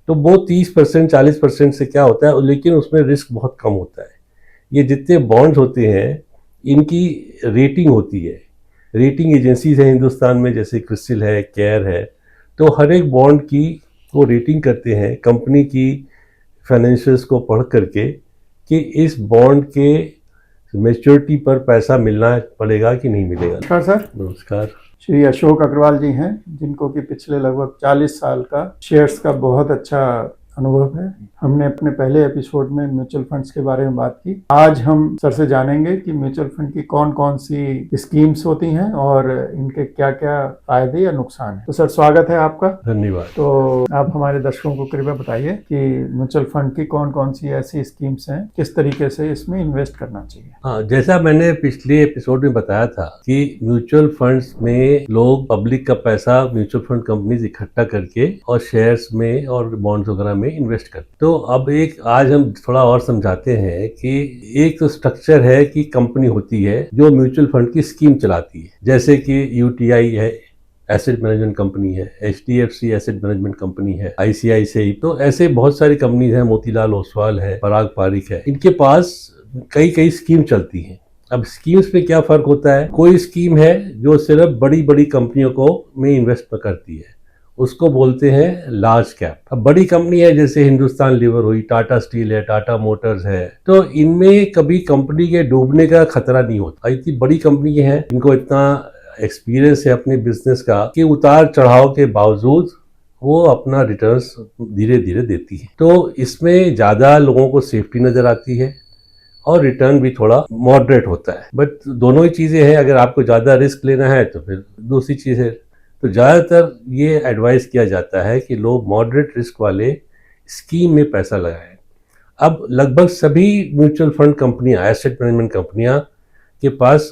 तो वो 30% 40% से क्या होता है, लेकिन उसमें रिस्क बहुत कम होता है। ये जितने बॉन्ड्स होते हैं इनकी रेटिंग होती है, रेटिंग एजेंसीज हैं हिंदुस्तान में, जैसे क्रिसिल है, केयर है। तो हर एक बॉन्ड की वो रेटिंग करते हैं कंपनी की फाइनेंशियल्स को पढ़ करके कि इस बॉन्ड के मैच्योरिटी पर पैसा मिलना पड़ेगा कि नहीं मिलेगा। नमस्कार सर। नमस्कार। श्री अशोक अग्रवाल जी हैं, जिनको कि पिछले लगभग 40 साल का शेयर्स का बहुत अच्छा अनुभव है। हमने अपने पहले एपिसोड में म्यूचुअल फंड्स के बारे में बात की। आज हम सर से जानेंगे कि म्यूचुअल फंड की कौन कौन सी स्कीम्स होती हैं और इनके क्या क्या फायदे या नुकसान हैं। तो सर, स्वागत है आपका। धन्यवाद। तो आप हमारे दर्शकों को कृपया बताइए कि म्यूचुअल फंड की कौन कौन सी ऐसी स्कीम्स हैं, किस तरीके से इसमें इन्वेस्ट करना चाहिए। हाँ, जैसा मैंने पिछले एपिसोड में बताया था कि म्यूचुअल फंड्स में लोग पब्लिक का पैसा म्यूचुअल फंड कंपनीज इकट्ठा करके और शेयर्स में और बॉन्ड्स वगैरह में इन्वेस्ट करते। तो अब आज हम थोड़ा और समझाते हैं कि एक तो स्ट्रक्चर है कि कंपनी होती है जो म्यूचुअल फंड की स्कीम चलाती है, जैसे कि यूटीआई है, एसेट मैनेजमेंट कंपनी है, एचडीएफसी एसेट मैनेजमेंट कंपनी है, आईसीआईसीआई। तो ऐसे बहुत सारी कंपनीज हैं, मोतीलाल ओसवाल है, पराग पारिक है। इनके पास कई कई स्कीम चलती हैं। अब स्कीम्स में क्या फर्क होता है, कोई स्कीम है जो सिर्फ बड़ी बड़ी कंपनियों को में इन्वेस्ट करती है, उसको बोलते हैं लार्ज कैप। अब बड़ी कंपनी है जैसे हिंदुस्तान लीवर हुई, टाटा स्टील है, टाटा मोटर्स है, तो इनमें कभी कंपनी के डूबने का खतरा नहीं होता। इतनी बड़ी कंपनी है, इनको इतना एक्सपीरियंस है अपने बिजनेस का कि उतार चढ़ाव के बावजूद वो अपना रिटर्न्स धीरे धीरे देती है। तो इसमें ज़्यादा लोगों को सेफ्टी नज़र आती है और रिटर्न भी थोड़ा मॉडरेट होता है। बट दोनों ही चीज़ें हैं, अगर आपको ज़्यादा रिस्क लेना है तो फिर दूसरी चीज़ है। तो ज़्यादातर ये एडवाइस किया जाता है कि लोग मॉडरेट रिस्क वाले स्कीम में पैसा लगाएं। अब लगभग सभी म्यूचुअल फंड कंपनियां, एसेट मैनेजमेंट कंपनियां के पास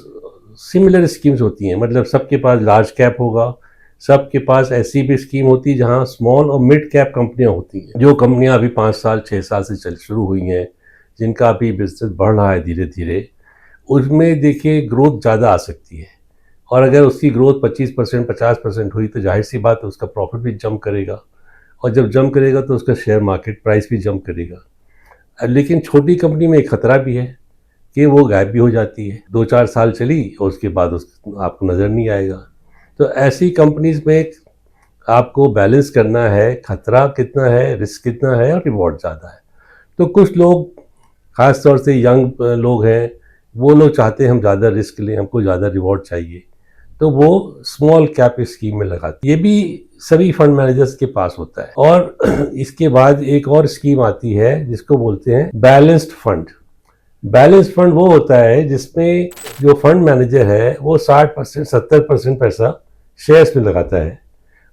सिमिलर स्कीम्स होती हैं। मतलब सबके पास लार्ज कैप होगा, सबके पास ऐसी भी स्कीम होती है जहां स्मॉल और मिड कैप कंपनियां होती हैं, जो कंपनियां अभी 5 साल 6 साल से चल शुरू हुई हैं, जिनका अभी बिजनेस बढ़ रहा है धीरे धीरे। उसमें देखिए ग्रोथ ज़्यादा आ सकती है, और अगर उसकी ग्रोथ 25% 50% हुई तो जाहिर सी बात है उसका प्रॉफिट भी जंप करेगा, और जब जंप करेगा तो उसका शेयर मार्केट प्राइस भी जंप करेगा। लेकिन छोटी कंपनी में एक खतरा भी है कि वो गायब भी हो जाती है, 2-4 साल चली और उसके बाद आपको नज़र नहीं आएगा। तो ऐसी कंपनीज में आपको बैलेंस करना है, खतरा कितना है, रिस्क कितना है और रिवॉर्ड ज़्यादा है। तो कुछ लोग, ख़ास तौर से यंग लोग हैं, वो लोग चाहते हैं हम ज़्यादा रिस्क लें, हमको ज़्यादा रिवॉर्ड चाहिए, तो वो स्मॉल कैप स्कीम में लगाते हैं। ये भी सभी फंड मैनेजर्स के पास होता है। और इसके बाद एक और स्कीम आती है जिसको बोलते हैं बैलेंस्ड फंड। बैलेंस फंड वो होता है जिसमें जो फंड मैनेजर है वो 60% 70% पैसा शेयर्स में लगाता है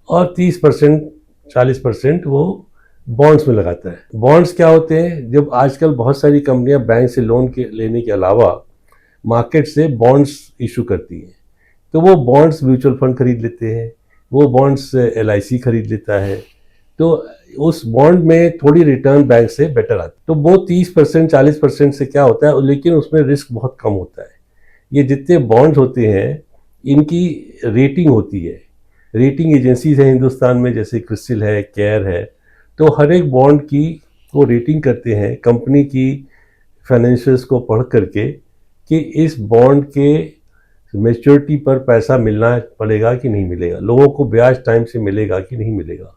और 30% 40% वो बॉन्ड्स में लगाता है। बॉन्ड्स क्या होते हैं, जब आजकल बहुत सारी कंपनियां बैंक से लोन के लेने के अलावा मार्केट से बॉन्ड्स इशू करती हैं, तो वो बॉन्ड्स म्यूचुअल फंड खरीद लेते हैं, वो बॉन्ड्स LIC खरीद लेता है। तो उस बॉन्ड में थोड़ी रिटर्न बैंक से बेटर आती है। तो वो 30% 40% से क्या होता है, लेकिन उसमें रिस्क बहुत कम होता है। ये जितने बॉन्ड्स होते हैं इनकी रेटिंग होती है, रेटिंग एजेंसीज हैं हिंदुस्तान में, जैसे क्रिसिल है, केयर है। तो हर एक बॉन्ड की वो रेटिंग करते हैं कंपनी की फाइनेंशियल्स को पढ़ करके कि इस बॉन्ड के मैच्योरिटी पर पैसा मिलना पड़ेगा कि नहीं मिलेगा, लोगों को ब्याज टाइम से मिलेगा कि नहीं मिलेगा,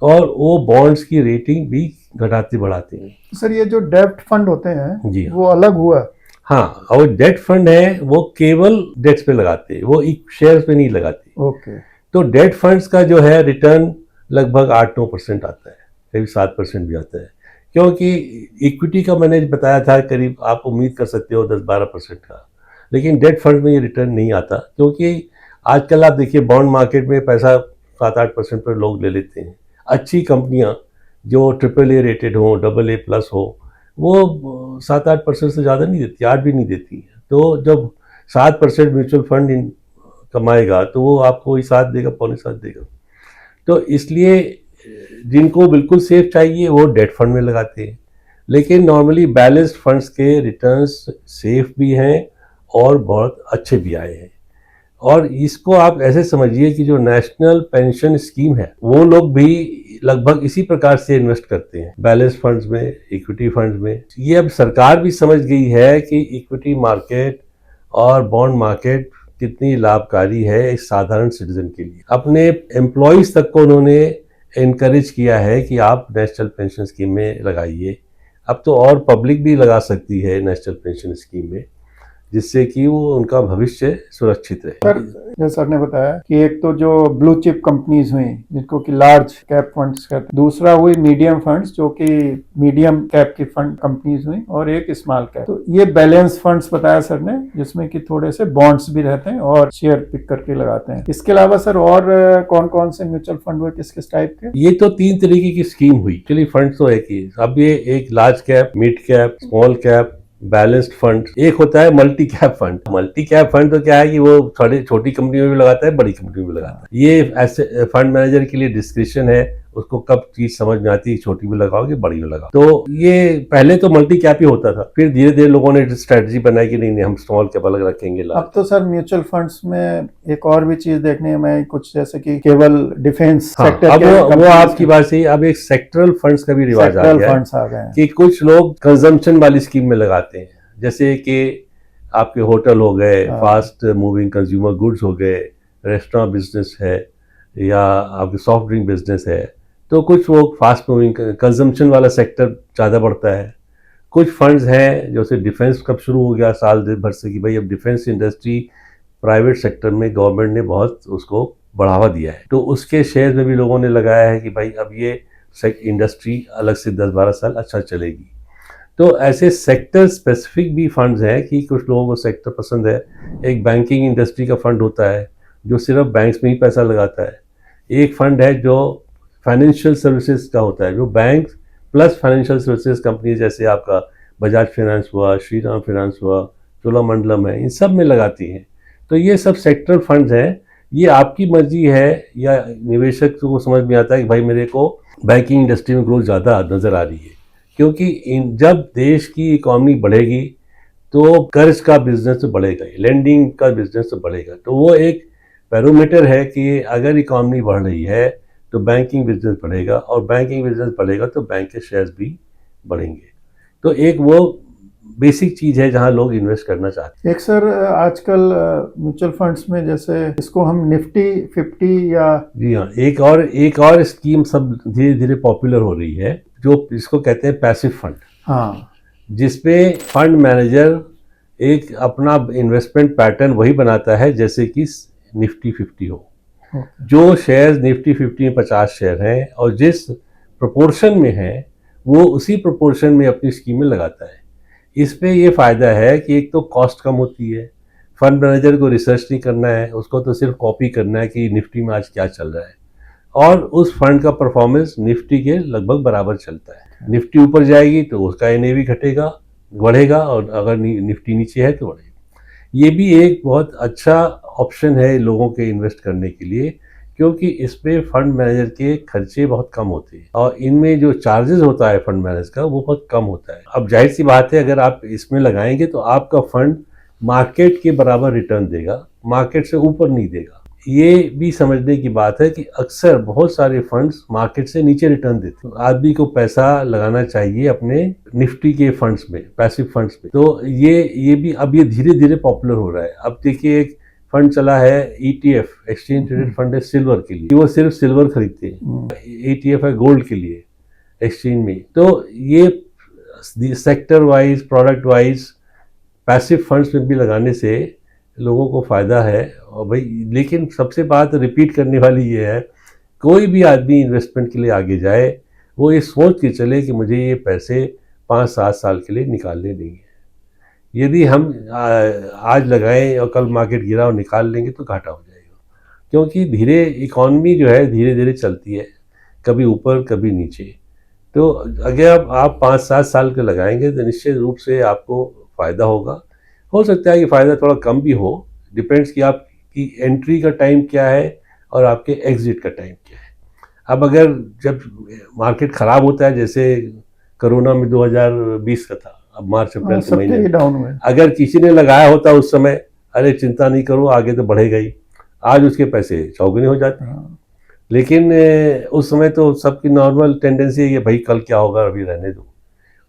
और वो बॉन्ड्स की रेटिंग भी घटाते बढ़ाते हैं। सर, ये जो डेब्ट फंड होते हैं जी वो अलग हुआ। हाँ, और डेट फंड है वो केवल डेट्स पे लगाते हैं, वो शेयर्स पे नहीं लगाते। ओके। तो डेट फंड्स का जो है रिटर्न लगभग 8-9% आता है, करीब 7% भी आता है, क्योंकि इक्विटी का मैंने बताया था करीब आप उम्मीद कर सकते हो 10-12% का, लेकिन डेट फंड में ये रिटर्न नहीं आता, क्योंकि आजकल आप देखिए बॉन्ड मार्केट में पैसा 7-8% पर लोग ले लेते हैं। अच्छी कंपनियां जो AAA रेटेड हो, AA+ हो, वो 7-8% से ज़्यादा नहीं देती, 8 भी नहीं देती। तो जब 7% म्यूचुअल फंड कमाएगा तो वो आपको ही 7 देगा, पौने 7 देगा। तो इसलिए जिनको बिल्कुल सेफ चाहिए वो डेट फंड में लगाते हैं, लेकिन नॉर्मली बैलेंस्ड फंड्स के रिटर्न्स सेफ भी हैं और बहुत अच्छे भी आए हैं। और इसको आप ऐसे समझिए कि जो नेशनल पेंशन स्कीम है वो लोग भी लगभग इसी प्रकार से इन्वेस्ट करते हैं, बैलेंस फंड्स में, इक्विटी फंड्स में। ये अब सरकार भी समझ गई है कि इक्विटी मार्केट और बॉन्ड मार्केट कितनी लाभकारी है एक साधारण सिटीजन के लिए। अपने एम्प्लॉयज तक को उन्होंने एनकरेज किया है कि आप नेशनल पेंशन स्कीम में लगाइए। अब तो और पब्लिक भी लगा सकती है नेशनल पेंशन स्कीम में, जिससे कि वो उनका भविष्य सुरक्षित रहे। सर, जैसे सर ने बताया कि एक तो जो ब्लू चिप कंपनीज हुई जिनको कि लार्ज कैप फंड्स कहते हैं, दूसरा हुई मीडियम फंड्स जो कि मीडियम कैप की फंड कंपनीज हुई, और एक स्मॉल कैप। तो ये बैलेंस फंड्स बताया सर ने, जिसमें कि थोड़े से बॉन्ड्स भी रहते हैं और शेयर पिक करके लगाते हैं। इसके अलावा सर और कौन कौन से म्यूचुअल फंड हुए, किस किस टाइप के? ये तो 3 तरीके की स्कीम हुई। चलिए फंड तो एक ही। अब ये एक large cap, mid cap, small cap, balanced fund, एक होता है multi cap fund. Multi cap fund तो क्या है कि वो छोटी कंपनी में भी लगाता है, बड़ी कंपनी में भी लगाता है। ये ऐसे फंड मैनेजर के लिए डिस्क्रिप्शन है, उसको कब चीज समझ में आती है, छोटी में लगाओ कि बड़ी में लगाओ। तो ये पहले तो मल्टी कैप ही होता था, फिर धीरे धीरे लोगों ने स्ट्रेटजी बनाई कि नहीं हम स्मॉल कैप अलग रखेंगे। अब तो सर म्यूचुअल फंड्स में एक और भी चीज देखने में कुछ, जैसे कि केवल डिफेंस सेक्टर अब वो आपकी बात सही। अब एक सेक्टरल फंड्स का भी रिवाज आ गया है कि कुछ लोग कंजम्पशन वाली स्कीम में लगाते हैं, जैसे कि आपके होटल हो गए, फास्ट मूविंग कंज्यूमर गुड्स हो गए, रेस्टोरेंट बिजनेस है, या आपके सॉफ्ट ड्रिंक बिजनेस है। तो कुछ लोग फास्ट मूविंग कंजम्पशन वाला सेक्टर ज़्यादा बढ़ता है। कुछ फंड्स हैं जैसे डिफेंस कब शुरू हो गया साल भर से कि भाई अब डिफेंस इंडस्ट्री प्राइवेट सेक्टर में गवर्नमेंट ने बहुत उसको बढ़ावा दिया है, तो उसके शेयर में भी लोगों ने लगाया है कि भाई अब ये इंडस्ट्री अलग से 10-12 साल अच्छा चलेगी। तो ऐसे सेक्टर स्पेसिफिक भी फंड्स हैं कि कुछ लोगों को सेक्टर पसंद है। एक बैंकिंग इंडस्ट्री का फंड होता है जो सिर्फ बैंक्स में ही पैसा लगाता है। एक फंड है जो फाइनेंशियल सर्विसेज का होता है, जो bank plus financial services company जैसे आपका बजाज फाइनेंस हुआ, श्रीराम फाइनेंस हुआ, चोलामंडलम है, इन सब में लगाती हैं। तो ये सब सेक्टर फंड्स हैं। ये आपकी मर्जी है या निवेशक को समझ में आता है कि भाई मेरे को बैंकिंग इंडस्ट्री में ग्रोथ ज़्यादा नज़र आ रही है, क्योंकि जब देश की इकॉनमी बढ़ेगी तो कर्ज का बिजनेस तो बढ़ेगा, लेंडिंग का बिजनेस तो बढ़ेगा। तो वो एक पैरामीटर है कि अगर इकॉनमी बढ़ रही है तो बैंकिंग बिजनेस बढ़ेगा, और बैंकिंग बिजनेस बढ़ेगा तो बैंक के शेयर्स भी बढ़ेंगे। तो एक वो बेसिक चीज है जहां लोग इन्वेस्ट करना चाहते हैं। एक सर आजकल म्यूचुअल फंड्स में जैसे इसको हम निफ्टी 50 या जी हाँ, एक और स्कीम सब धीरे धीरे पॉपुलर हो रही है, जो इसको कहते हैं पैसिव फंड। हाँ, जिसपे फंड मैनेजर एक अपना इन्वेस्टमेंट पैटर्न वही बनाता है जैसे कि निफ्टी 50 हो। जो शेयर्स निफ्टी 50 में 50 शेयर हैं और जिस प्रोपोर्शन में है वो उसी प्रोपोर्शन में अपनी स्कीम में लगाता है। इस पे ये फ़ायदा है कि एक तो कॉस्ट कम होती है, फंड मैनेजर को रिसर्च नहीं करना है, उसको तो सिर्फ कॉपी करना है कि निफ्टी में आज क्या चल रहा है, और उस फंड का परफॉर्मेंस निफ्टी के लगभग बराबर चलता है। निफ्टी ऊपर जाएगी तो उसका एनएवी घटेगा, बढ़ेगा, और अगर निफ्टी नीचे है तो बढ़ेगा। ये भी एक बहुत अच्छा ऑप्शन है लोगों के इन्वेस्ट करने के लिए, क्योंकि इसमें फंड मैनेजर के खर्चे बहुत कम होते हैं और इनमें जो चार्जेस होता है फंड मैनेजर का वो बहुत कम होता है। अब जाहिर सी बात है, अगर आप इसमें लगाएंगे तो आपका फंड मार्केट के बराबर रिटर्न देगा, मार्केट से ऊपर नहीं देगा। ये भी समझने की बात है कि अक्सर बहुत सारे फंड्स मार्केट से नीचे रिटर्न देते हैं। आदमी को पैसा लगाना चाहिए अपने निफ्टी के फंड्स में, पैसिव फंड्स में। तो ये भी अब ये धीरे धीरे पॉपुलर हो रहा है। अब देखिए एक फंड चला है ETF, एक्सचेंज ट्रेडेड फंड है सिल्वर के लिए, वो सिर्फ सिल्वर खरीदते हैं। ETF है गोल्ड के लिए एक्सचेंज में। तो ये sector wise, product wise passive funds में भी लगाने से लोगों को फ़ायदा है। और भाई लेकिन सबसे बात रिपीट करने वाली ये है, कोई भी आदमी इन्वेस्टमेंट के लिए आगे जाए वो ये सोच के चले कि मुझे ये पैसे 5-7 साल के लिए निकालने देंगे। यदि हम आज लगाएं और कल मार्केट गिरा और निकाल लेंगे तो घाटा हो जाएगा, क्योंकि धीरे इकॉनमी जो है धीरे धीरे चलती है, कभी ऊपर कभी नीचे। तो अगर आप 5-7 साल के लगाएंगे तो निश्चित रूप से आपको फ़ायदा होगा। हो सकता है कि फ़ायदा थोड़ा कम भी हो, डिपेंड्स कि आपकी एंट्री का टाइम क्या है और आपके एग्जिट का टाइम क्या है। अब अगर जब मार्केट ख़राब होता है, जैसे कोरोना में 2020 का था, अब मार्च अप्रैल के महीने डाउन हुए, अगर किसी ने लगाया होता उस समय अरे चिंता नहीं करो आगे तो बढ़ेगा ही, आज उसके पैसे चौगुने हो जाते हैं। हाँ, लेकिन उस समय तो सबकी नॉर्मल टेंडेंसी है कि भाई कल क्या होगा अभी रहने दो,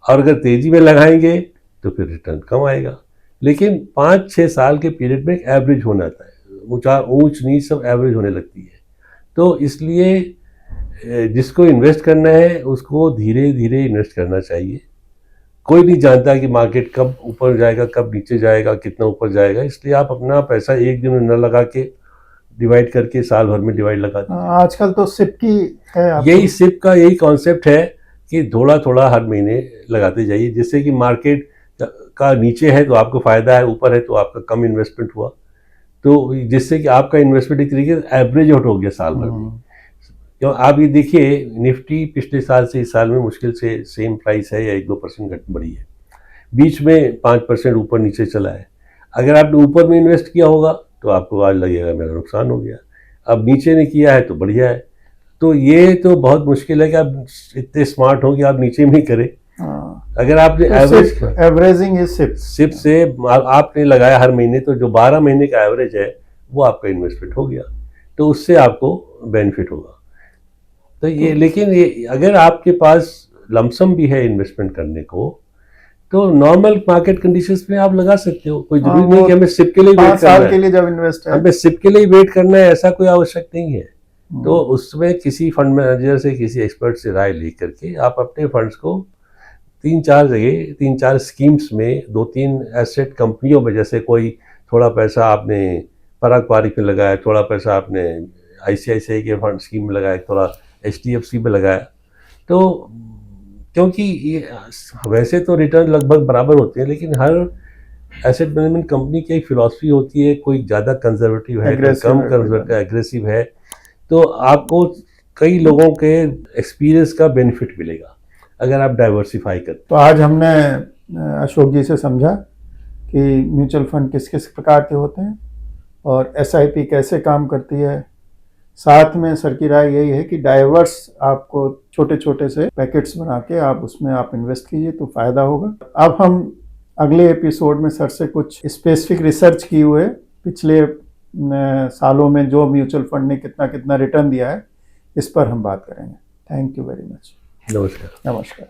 और अगर तेजी में लगाएंगे तो फिर रिटर्न कम आएगा। लेकिन 5-6 साल के पीरियड में एक एवरेज होना आता है, ऊंच नीच सब एवरेज होने लगती है। तो इसलिए जिसको इन्वेस्ट करना है उसको धीरे धीरे इन्वेस्ट करना चाहिए। कोई नहीं जानता कि मार्केट कब ऊपर जाएगा कब नीचे जाएगा कितना ऊपर जाएगा, इसलिए आप अपना पैसा एक दिन में न लगा के डिवाइड करके साल भर में डिवाइड लगा दीजिए। आजकल तो सिप की है आपको। यही सिप का यही कॉन्सेप्ट है कि थोड़ा थोड़ा हर महीने लगाते जाइए, जिससे कि मार्केट का नीचे है तो आपको फायदा है, ऊपर है तो आपका कम इन्वेस्टमेंट हुआ, तो जिससे कि आपका इन्वेस्टमेंट एक तरीके से एवरेज आउट हो गया साल भर में। क्यों आप ये देखिए निफ्टी पिछले साल से इस साल में मुश्किल से सेम प्राइस है या 1-2% घट बढ़ी है, बीच में 5% ऊपर नीचे चला है। अगर आपने ऊपर में इन्वेस्ट किया होगा तो आपको आज लगेगा मेरा नुकसान हो गया, अब नीचे ने किया है तो बढ़िया है। तो ये तो बहुत मुश्किल है कि आप इतने स्मार्ट हो कि आप नीचे में ही करें। अगर आपने एवरेजिंग इज सिप से आपने लगाया हर महीने, तो जो 12 महीने का एवरेज है वो आपका इन्वेस्टमेंट हो गया, तो उससे आपको बेनिफिट होगा। तो ये लेकिन ये अगर आपके पास लमसम भी है इन्वेस्टमेंट करने को तो नॉर्मल मार्केट कंडीशंस में आप लगा सकते हो, कोई जरूरी नहीं कि हमें सिप के लिए वेट करना है, के लिए जब इन्वेस्ट है हमें सिप के लिए वेट करना है ऐसा कोई आवश्यक नहीं है। तो उसमें किसी फंड मैनेजर से किसी एक्सपर्ट से राय लेकर के आप अपने फंड्स को 3-4 जगह 3-4 स्कीम्स में 2-3 एसेट कंपनियों में, जैसे कोई थोड़ा पैसा आपने पराग पारिक में लगाया, थोड़ा पैसा आपने ICICI के फंड स्कीम में लगाया, थोड़ा HDFC में लगाया, तो क्योंकि ये वैसे तो रिटर्न लगभग बराबर होते हैं, लेकिन हर एसेट मैनेजमेंट कंपनी की एक फिलॉसफी होती है, कोई ज़्यादा कंजर्वेटिव है, कोई कम कंजर्वेटिव एग्रेसिव है, तो आपको कई लोगों के एक्सपीरियंस का बेनिफिट मिलेगा अगर आप डाइवर्सिफाई करते। तो आज हमने अशोक जी से समझा कि म्यूचुअल फंड किस किस प्रकार के होते हैं और SIP कैसे काम करती है। साथ में सर की राय यही है कि डाइवर्स आपको छोटे छोटे से पैकेट्स बना के आप उसमें आप इन्वेस्ट कीजिए तो फायदा होगा। अब हम अगले एपिसोड में सर से कुछ स्पेसिफिक रिसर्च की हुए पिछले सालों में जो म्यूचुअल फंड ने कितना कितना रिटर्न दिया है इस पर हम बात करेंगे। Thank you very much. नमस्कार। नमस्कार।